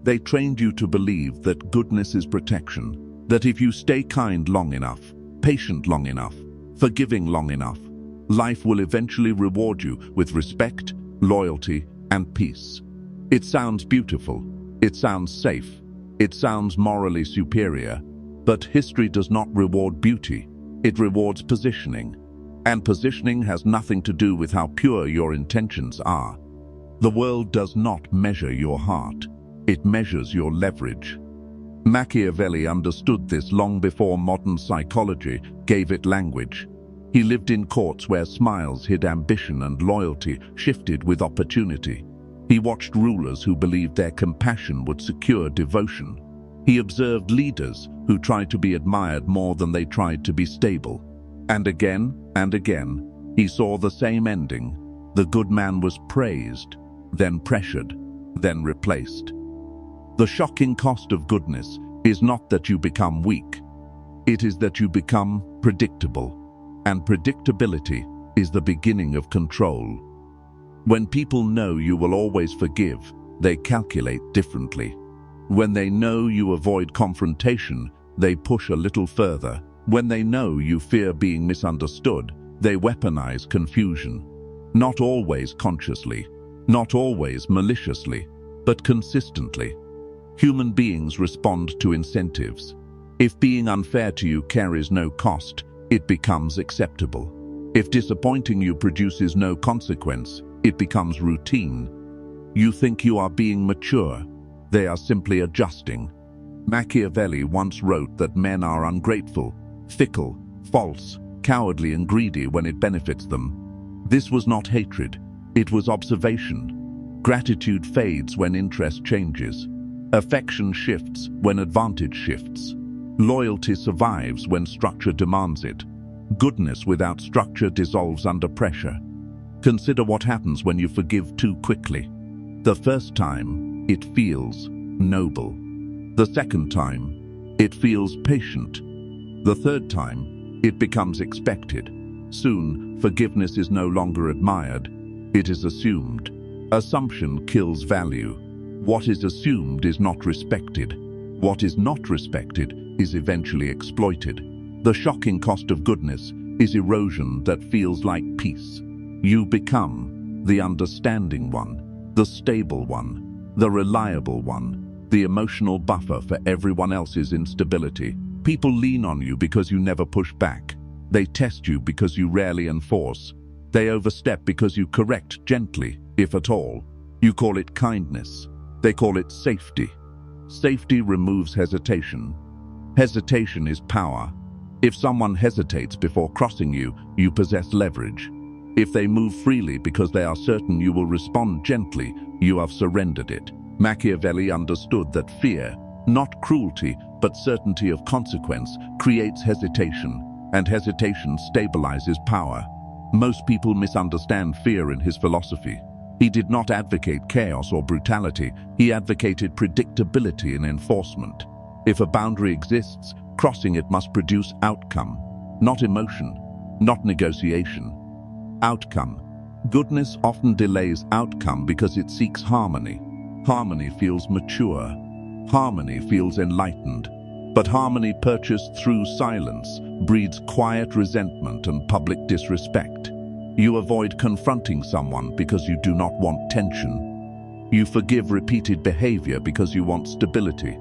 They trained you to believe that goodness is protection, that if you stay kind long enough, patient long enough, forgiving long enough, life will eventually reward you with respect, loyalty, and peace. It sounds beautiful, it sounds safe, it sounds morally superior, but history does not reward beauty, it rewards positioning. And positioning has nothing to do with how pure your intentions are. The world does not measure your heart, it measures your leverage. Machiavelli understood this long before modern psychology gave it language. He lived in courts where smiles hid ambition and loyalty shifted with opportunity. He watched rulers who believed their compassion would secure devotion. He observed leaders who tried to be admired more than they tried to be stable. And again, he saw the same ending. The good man was praised, then pressured, then replaced. The shocking cost of goodness is not that you become weak. It is that you become predictable. And predictability is the beginning of control. When people know you will always forgive, they calculate differently. When they know you avoid confrontation, they push a little further. When they know you fear being misunderstood, they weaponize confusion. Not always consciously, not always maliciously, but consistently. Human beings respond to incentives. If being unfair to you carries no cost, it becomes acceptable. If disappointing you produces no consequence, it becomes routine. You think you are being mature. They are simply adjusting. Machiavelli once wrote that men are ungrateful, fickle, false, cowardly, and greedy when it benefits them. This was not hatred, it was observation. Gratitude fades when interest changes. Affection shifts when advantage shifts. Loyalty survives when structure demands it. Goodness without structure dissolves under pressure. Consider what happens when you forgive too quickly. The first time, it feels noble. The second time, it feels patient. The third time, it becomes expected. Soon, forgiveness is no longer admired. It is assumed. Assumption kills value. What is assumed is not respected. What is not respected is eventually exploited. The shocking cost of goodness is erosion that feels like peace. You become the understanding one, the stable one, the reliable one, the emotional buffer for everyone else's instability. People lean on you because you never push back. They test you because you rarely enforce. They overstep because you correct gently, if at all. You call it kindness. They call it safety. Safety removes hesitation. Hesitation is power. If someone hesitates before crossing you, you possess leverage. If they move freely because they are certain you will respond gently, you have surrendered it. Machiavelli understood that fear, not cruelty, but certainty of consequence, creates hesitation, and hesitation stabilizes power. Most people misunderstand fear in his philosophy. He did not advocate chaos or brutality, he advocated predictability in enforcement. If a boundary exists, crossing it must produce outcome, not emotion, not negotiation. Outcome. Goodness often delays outcome because it seeks harmony. Harmony feels mature. Harmony feels enlightened. But harmony purchased through silence breeds quiet resentment and public disrespect. You avoid confronting someone because you do not want tension. You forgive repeated behavior because you want stability.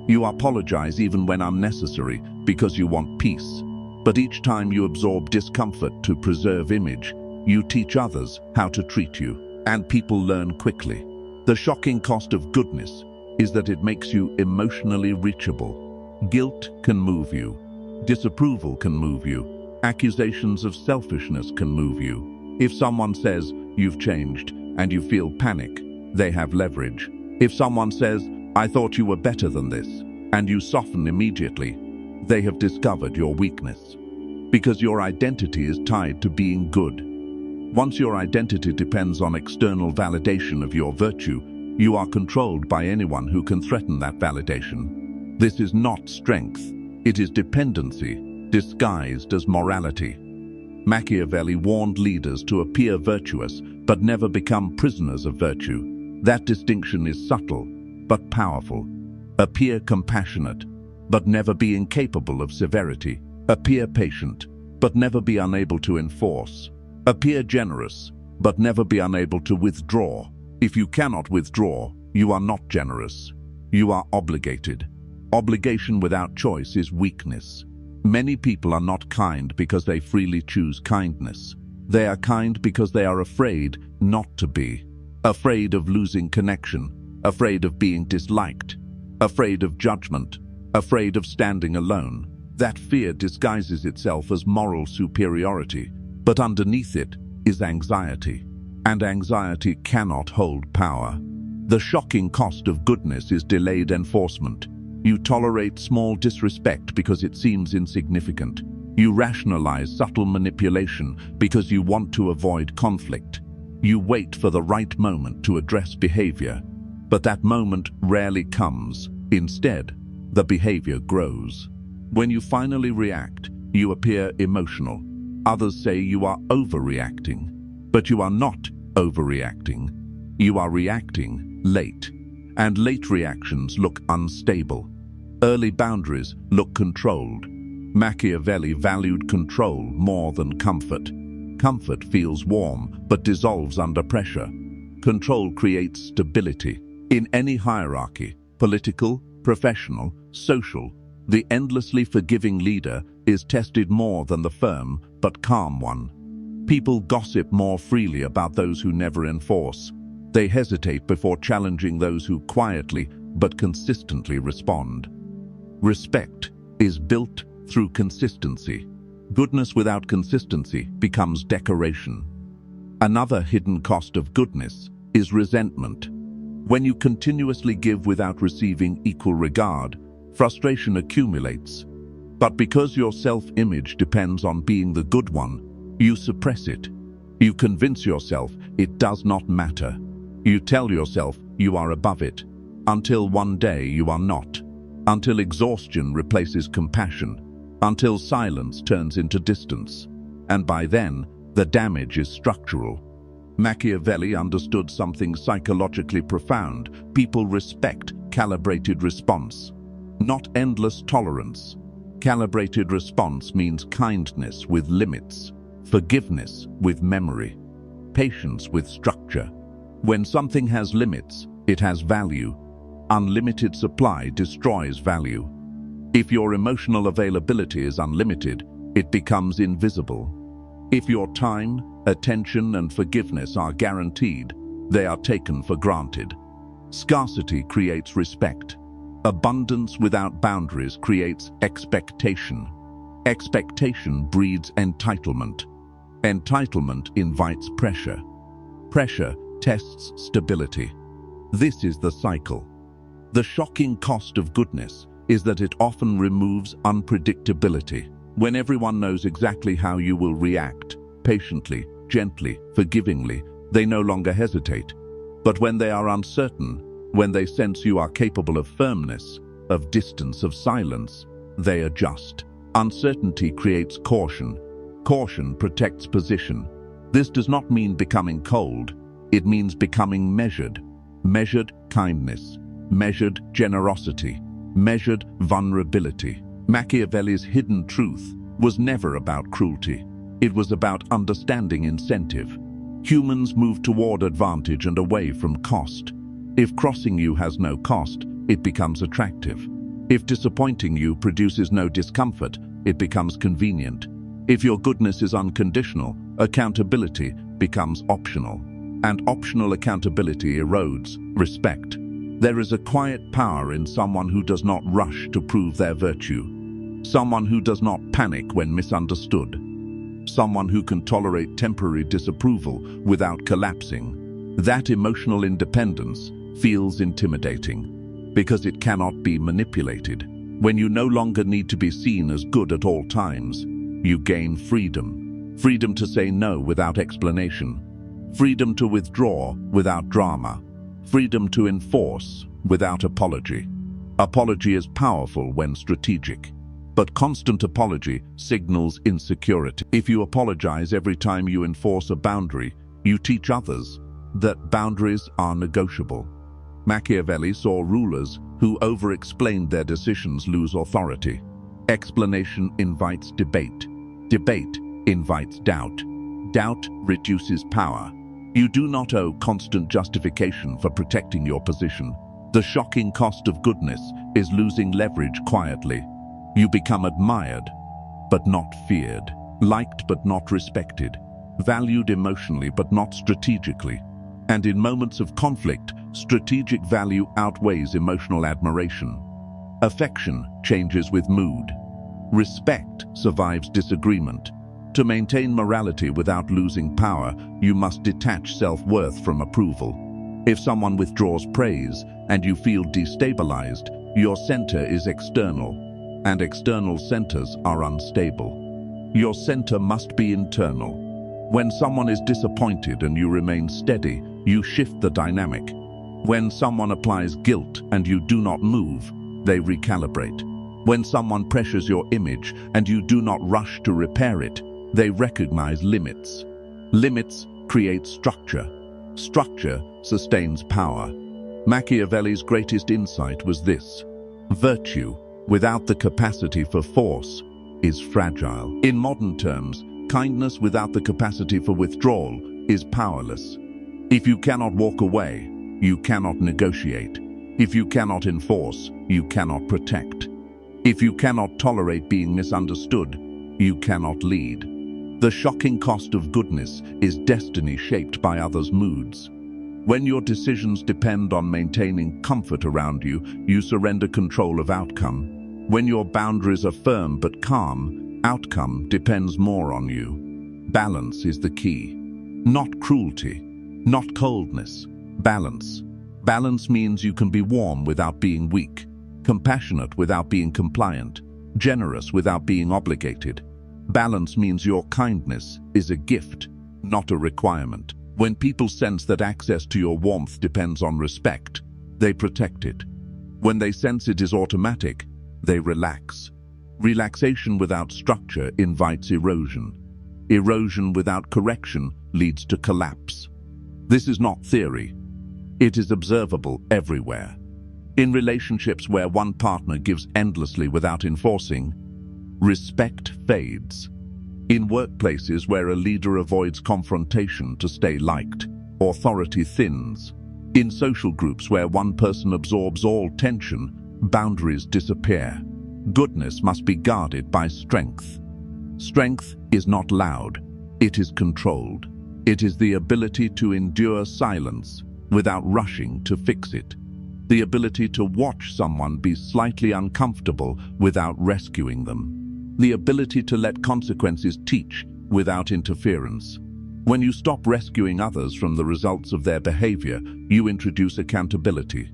You apologize even when unnecessary because you want peace. But each time you absorb discomfort to preserve image, you teach others how to treat you, and people learn quickly. The shocking cost of goodness is that it makes you emotionally reachable. Guilt can move you. Disapproval can move you. Accusations of selfishness can move you. If someone says, "You've changed," and you feel panic, they have leverage. If someone says, "I thought you were better than this," and you soften immediately, they have discovered your weakness. Because your identity is tied to being good. Once your identity depends on external validation of your virtue, you are controlled by anyone who can threaten that validation. This is not strength, it is dependency, disguised as morality. Machiavelli warned leaders to appear virtuous, but never become prisoners of virtue. That distinction is subtle, but powerful. Appear compassionate, but never be incapable of severity. Appear patient, but never be unable to enforce. Appear generous, but never be unable to withdraw. If you cannot withdraw, you are not generous. You are obligated. Obligation without choice is weakness. Many people are not kind because they freely choose kindness. They are kind because they are afraid not to be. Afraid of losing connection, afraid of being disliked, afraid of judgment, afraid of standing alone. That fear disguises itself as moral superiority, but underneath it is anxiety. And anxiety cannot hold power. The shocking cost of goodness is delayed enforcement. You tolerate small disrespect because it seems insignificant. You rationalize subtle manipulation because you want to avoid conflict. You wait for the right moment to address behavior, but that moment rarely comes. Instead, the behavior grows. When you finally react, you appear emotional. Others say you are overreacting, but you are not overreacting. You are reacting late, and late reactions look unstable. Early boundaries look controlled. Machiavelli valued control more than comfort. Comfort feels warm but dissolves under pressure. Control creates stability. In any hierarchy, political, professional, social, the endlessly forgiving leader is tested more than the firm but calm one. People gossip more freely about those who never enforce. They hesitate before challenging those who quietly but consistently respond. Respect is built through consistency. Goodness without consistency becomes decoration. Another hidden cost of goodness is resentment. When you continuously give without receiving equal regard, frustration accumulates. But because your self-image depends on being the good one, you suppress it. You convince yourself it does not matter. You tell yourself you are above it, until one day you are not. Until exhaustion replaces compassion. Until silence turns into distance. And by then, the damage is structural. Machiavelli understood something psychologically profound. People respect calibrated response, not endless tolerance. Calibrated response means kindness with limits, forgiveness with memory, patience with structure. When something has limits, it has value. Unlimited supply destroys value. If your emotional availability is unlimited, it becomes invisible. If your time, attention, and forgiveness are guaranteed, they are taken for granted. Scarcity creates respect. Abundance without boundaries creates expectation. Expectation breeds entitlement. Entitlement invites pressure. Pressure tests stability. This is the cycle. The shocking cost of goodness is that it often removes unpredictability. When everyone knows exactly how you will react, patiently, gently, forgivingly, they no longer hesitate. But when they are uncertain, when they sense you are capable of firmness, of distance, of silence, they adjust. Uncertainty creates caution. Caution protects position. This does not mean becoming cold. It means becoming measured. Measured kindness, measured generosity, measured vulnerability. Machiavelli's hidden truth was never about cruelty. It was about understanding incentive. Humans move toward advantage and away from cost. If crossing you has no cost, it becomes attractive. If disappointing you produces no discomfort, it becomes convenient. If your goodness is unconditional, accountability becomes optional. And optional accountability erodes respect. There is a quiet power in someone who does not rush to prove their virtue. Someone who does not panic when misunderstood. Someone who can tolerate temporary disapproval without collapsing. That emotional independence feels intimidating because it cannot be manipulated. When you no longer need to be seen as good at all times, you gain freedom. Freedom to say no without explanation. Freedom to withdraw without drama. Freedom to enforce without apology. Apology is powerful when strategic, but constant apology signals insecurity. If you apologize every time you enforce a boundary, you teach others that boundaries are negotiable. Machiavelli saw rulers who over-explained their decisions lose authority. Explanation invites debate. Debate invites doubt. Doubt reduces power. You do not owe constant justification for protecting your position. The shocking cost of goodness is losing leverage quietly. You become admired, but not feared. Liked but not respected. Valued emotionally but not strategically. And in moments of conflict, strategic value outweighs emotional admiration. Affection changes with mood. Respect survives disagreement. To maintain morality without losing power, you must detach self-worth from approval. If someone withdraws praise and you feel destabilized, your center is external, and external centers are unstable. Your center must be internal. When someone is disappointed and you remain steady, you shift the dynamic. When someone applies guilt and you do not move, they recalibrate. When someone pressures your image and you do not rush to repair it, they recognize limits. Limits create structure. Structure sustains power. Machiavelli's greatest insight was this: virtue, without the capacity for force, is fragile. In modern terms, kindness without the capacity for withdrawal is powerless. If you cannot walk away, you cannot negotiate. If you cannot enforce, you cannot protect. If you cannot tolerate being misunderstood, you cannot lead. The shocking cost of goodness is destiny shaped by others' moods. When your decisions depend on maintaining comfort around you, you surrender control of outcome. When your boundaries are firm but calm, outcome depends more on you. Balance is the key. Not cruelty, not coldness. Balance. Balance means you can be warm without being weak, compassionate without being compliant, generous without being obligated. Balance means your kindness is a gift, not a requirement. When people sense that access to your warmth depends on respect, they protect it. When they sense it is automatic, they relax. Relaxation without structure invites erosion. Erosion without correction leads to collapse. This is not theory. It is observable everywhere. In relationships where one partner gives endlessly without enforcing, respect fades. In workplaces where a leader avoids confrontation to stay liked, authority thins. In social groups where one person absorbs all tension, boundaries disappear. Goodness must be guarded by strength. Strength is not loud, it is controlled. It is the ability to endure silence without rushing to fix it. The ability to watch someone be slightly uncomfortable without rescuing them. The ability to let consequences teach without interference. When you stop rescuing others from the results of their behavior, you introduce accountability.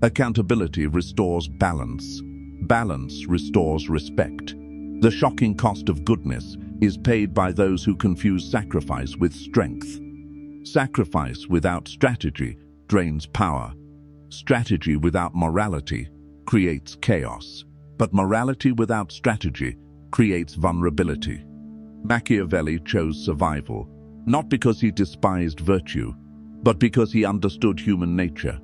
Accountability restores balance. Balance restores respect. The shocking cost of goodness is paid by those who confuse sacrifice with strength. Sacrifice without strategy drains power. Strategy without morality creates chaos. But morality without strategy creates vulnerability. Machiavelli chose survival, not because he despised virtue, but because he understood human nature.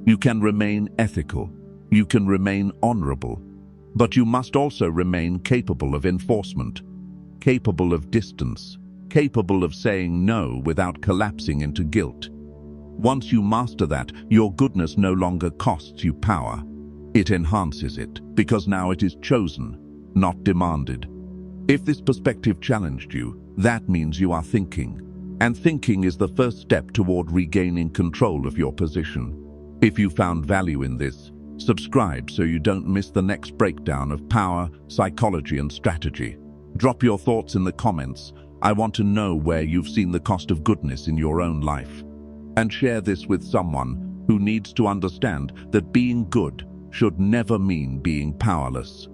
You can remain ethical, you can remain honorable, but you must also remain capable of enforcement, capable of distance, capable of saying no without collapsing into guilt. Once you master that, your goodness no longer costs you power. It enhances it, because now it is chosen, not demanded. If this perspective challenged you, that means you are thinking. And thinking is the first step toward regaining control of your position. If you found value in this, subscribe so you don't miss the next breakdown of power, psychology, and strategy. Drop your thoughts in the comments. I want to know where you've seen the cost of goodness in your own life. And share this with someone who needs to understand that being good should never mean being powerless.